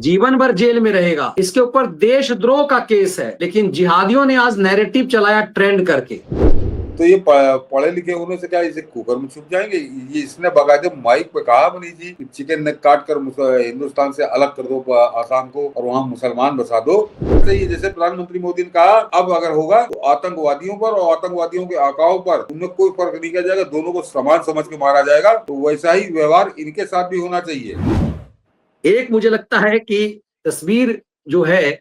जीवन भर जेल में रहेगा। इसके ऊपर देशद्रोह का केस है, लेकिन जिहादियों ने आज नैरेटिव चलाया ट्रेंड करके। तो ये पढ़े लिखे होने से क्या इसे कुकर में छुप जाएंगे? ये इसने बकायदे माइक पे कहा मनीष जी, चिकन नेक काट कर हिंदुस्तान से अलग कर दो आसाम को और वहाँ मुसलमान बसा दो। ये जैसे प्रधानमंत्री मोदी ने कहा अब अगर होगा तो आतंकवादियों पर और आतंकवादियों के आकाओं पर उनमें कोई फर्क नहीं किया जाएगा, दोनों को समान समझ के मारा जाएगा। तो वैसा ही व्यवहार इनके साथ भी होना चाहिए। एक मुझे लगता है कि तस्वीर जो है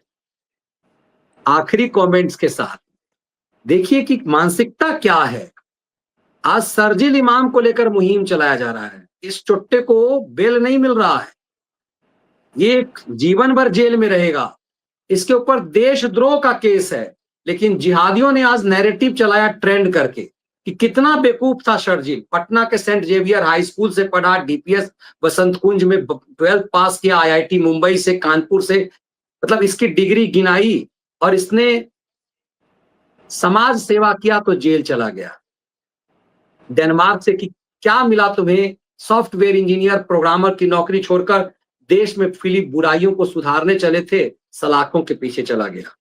आखिरी कमेंट्स के साथ, देखिए कि मानसिकता क्या है। आज शरजील इमाम को लेकर मुहिम चलाया जा रहा है, इस चुट्टे को बेल नहीं मिल रहा है, ये जीवन भर जेल में रहेगा। इसके ऊपर देशद्रोह का केस है, लेकिन जिहादियों ने आज नैरेटिव चलाया ट्रेंड करके कि कितना बेवकूफ था शरजील। पटना के सेंट जेवियर हाई स्कूल से पढ़ा, डीपीएस बसंत कुंज में 12th पास किया, आईआईटी मुंबई से, कानपुर से, मतलब इसकी डिग्री गिनाई और इसने समाज सेवा किया तो जेल चला गया। डेनमार्क से कि क्या मिला तुम्हें, सॉफ्टवेयर इंजीनियर प्रोग्रामर की नौकरी छोड़कर देश में फैली बुराइयों को सुधारने चले थे, सलाखों के पीछे चला गया।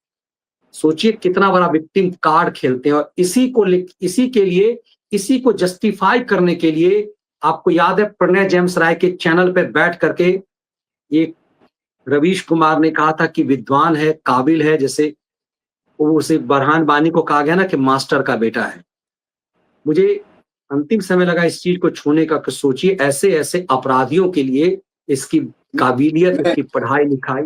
सोचिए कितना बड़ा विक्टिम कार्ड खेलते हैं। और इसी के लिए, इसी को जस्टिफाई करने के लिए, आपको याद है प्रणय जेम्स राय के चैनल पे बैठ करके ये रवीश कुमार ने कहा था कि विद्वान है, काबिल है, जैसे उसे बरहान बानी को कहा गया ना कि मास्टर का बेटा है। मुझे अंतिम समय लगा इस चीज को छूने का कि सोचिए ऐसे ऐसे अपराधियों के लिए इसकी काबिलियत, इसकी पढ़ाई लिखाई।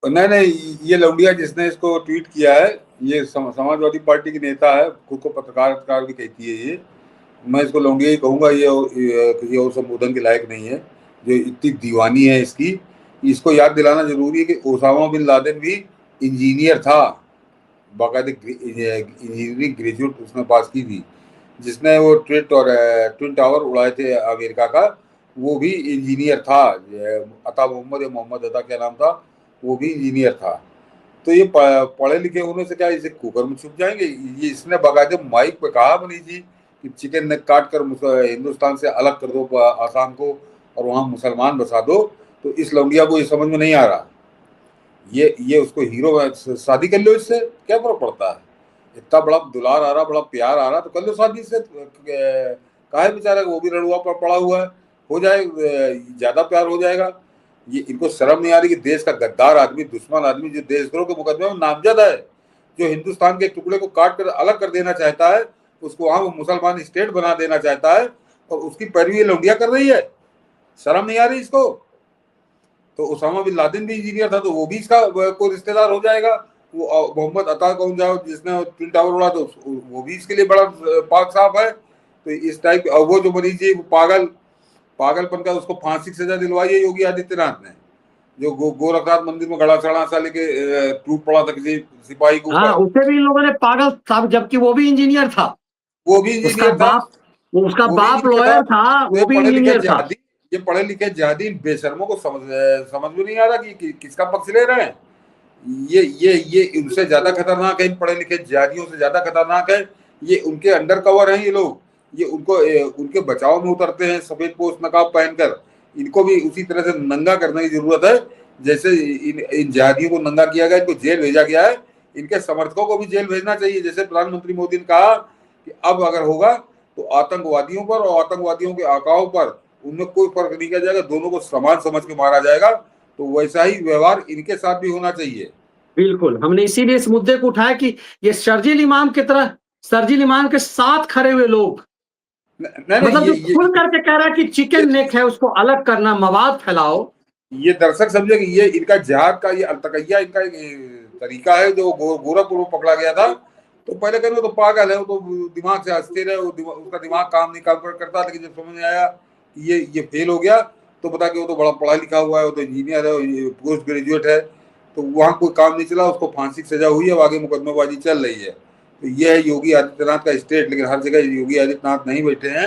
नहीं, ये लौंडिया जिसने इसको ट्वीट किया है ये समाजवादी पार्टी की नेता है, खुद को पत्रकार भी कहती है। ये मैं इसको लौंडिया ही कहूंगा, ये किसी और संबोधन के लायक नहीं है। जो इतनी दीवानी है इसको याद दिलाना जरूरी है कि ओसामा बिन लादेन भी इंजीनियर था, बाकायदे इंजीनियरिंग ग्रेजुएट उसने पास की थी। जिसने वो ट्विन टावर उड़ाए थे अमेरिका का, वो भी इंजीनियर था। अता मोहम्मद या मोहम्मद अता क्या नाम था, वो भी इंजीनियर था। तो ये पढ़े लिखे होने से क्या इसे कुकर में छुप जाएंगे? ये इसने बकायदे माइक पे कहा मनीष जी कि चिकन नेक काट कर हिंदुस्तान से अलग कर दो आसाम को और वहाँ मुसलमान बसा दो। तो इस लौंडिया को ये समझ में नहीं आ रहा। ये उसको हीरो, शादी कर लो, इससे क्या फर्क पड़ता है? इतना बड़ा दुलार आ रहा, बड़ा प्यार आ रहा, तो कर लो शादी से। काहे बेचारा वो भी रड़ुआ पर पड़ा हुआ है, हो जाए, ज्यादा प्यार हो जाएगा। ये इनको शर्म नहीं आ रही कि देश का गद्दार आदमी, दुश्मन आदमी, जो देशद्रोह के मुकदमे में नामजद है, जो हिंदुस्तान के टुकड़े को काट कर अलग कर देना चाहता है, उसको वहां वो मुसलमान स्टेट बना देना चाहता है, और उसकी पैरवी लौंडिया कर रही है। शर्म नहीं आ रही इसको? तो ओसामा बिन लादेन भी इंजीनियर था, तो वो भी इसका कोई रिश्तेदार हो जाएगा। वो मोहम्मद अता कौन जाओ जिसने ट्विन टावर उड़ा, तो वो भी इसके लिए बड़ा पाक साफ है। तो इस टाइप, वो जो मनीष जी पागलपन का, उसको फांसी की सजा दिलवाई है योगी आदित्यनाथ ने, जो गोरखनाथ मंदिर में गड़ा चढ़ा सा लेके टूट पड़ा था किसी सिपाही को। हाँ, उसे भी इन लोगों ने पागल साहब, जबकि वो भी इंजीनियर था। वो भी इंजीनियर था, उसका बाप लॉयर था, वो भी इंजीनियर था। ये पढ़े लिखे जिहादी बेशर्मों को समझ में नहीं आ रहा कि किसका पक्ष ले रहे हैं। ये उनसे ज्यादा खतरनाक है, इन पढ़े लिखे जिहादियों से ज्यादा खतरनाक है। ये उनके अंडर कवर हैं ये लोग। ये उनके बचाव में उतरते हैं सफेद पोश नकाब पहनकर। इनको भी उसी तरह से नंगा करने की जरूरत है, जैसे इन जिहादियों को नंगा किया गया, इनको जेल भेजा गया है। इनके समर्थकों को भी जेल भेजना चाहिए। जैसे प्रधानमंत्री मोदी ने कहा कि अब अगर होगा तो आतंकवादियों पर और आतंकवादियों के आकाओं पर उनमें कोई फर्क नहीं किया जाएगा, दोनों को समान समझ के मारा जाएगा। तो वैसा ही व्यवहार इनके साथ भी होना चाहिए। बिल्कुल, हमने इसीलिए इस मुद्दे को उठाया कि ये शरजील इमाम की तरह, शरजील इमाम के साथ खड़े हुए लोग, मतलब जो खुल करके कह रहा है कि चिकन नेक है, उसको अलग करना, मवाद फैलाओ। ये दर्शक समझे कि ये इनका जिहाद का, ये अलतकैया इनका तरीका है। जो गोरखपुर में पकड़ा गया था, तो पहले कहने तो पागल है, वो तो दिमाग से हंसते रहे, उसका दिमाग काम नहीं करता। लेकिन जब समझ में आया कि ये फेल हो गया, तो पता कि वो तो बड़ा पढ़ा लिखा हुआ है, वो तो इंजीनियर है, पोस्ट ग्रेजुएट है, तो वहाँ कोई काम नहीं चला, उसको फांसी की सजा हुई है, आगे मुकदमेबाजी चल रही है। तो ये है योगी आदित्यनाथ का स्टेट। लेकिन हर जगह योगी आदित्यनाथ नहीं बैठे हैं,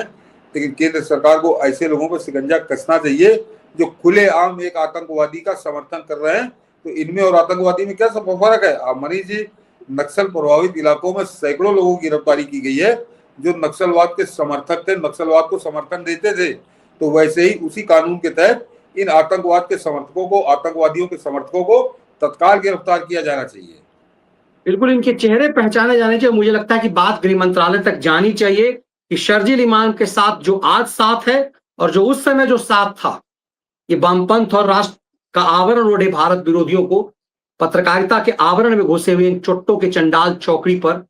लेकिन केंद्र सरकार को ऐसे लोगों पर शिकंजा कसना चाहिए जो खुलेआम एक आतंकवादी का समर्थन कर रहे हैं। तो इनमें और आतंकवादी में क्या सब फर्क है? मनीष जी, नक्सल प्रभावित इलाकों में सैकड़ों लोगों की गिरफ्तारी की गई है जो नक्सलवाद के समर्थक थे, नक्सलवाद को समर्थन देते थे। तो वैसे ही उसी कानून के तहत इन आतंकवाद के समर्थकों को, आतंकवादियों के समर्थकों को तत्काल गिरफ्तार किया जाना चाहिए। बिल्कुल इनके चेहरे पहचाने जाने चाहिए। मुझे लगता है कि बात गृह मंत्रालय तक जानी चाहिए कि शर्जील इमाम के साथ जो आज साथ है और जो उस समय जो साथ था, ये वामपंथ और राष्ट्र का आवरण ओढ़े भारत विरोधियों को पत्रकारिता के आवरण में घुसे हुए इन चुट्टों के चंडाल चौकड़ी पर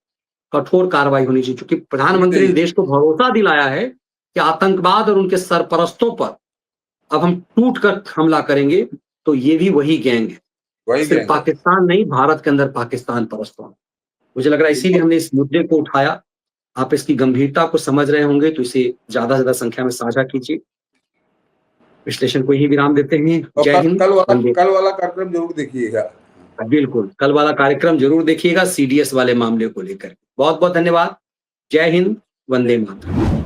कठोर कार्रवाई होनी चाहिए, क्योंकि प्रधानमंत्री ने देश को भरोसा दिलाया है कि आतंकवाद और उनके सरपरस्तों पर अब हम टूट कर हमला करेंगे, तो ये भी वही गैंग है, सिर्फ पाकिस्तान नहीं, भारत के अंदर पाकिस्तान परस्तों। मुझे लग रहा है इसीलिए हमने इस मुद्दे को उठाया। आप इसकी गंभीरता को समझ रहे होंगे तो इसे ज्यादा से ज्यादा संख्या में साझा कीजिए। विश्लेषण को ही विराम देते हैं। जय हिंद। कल वाला कार्यक्रम जरूर देखिएगा। बिल्कुल, कल वाला कार्यक्रम जरूर देखिएगा सीडीएस वाले मामले को लेकर। बहुत बहुत धन्यवाद। जय हिंद, वंदे मातरम।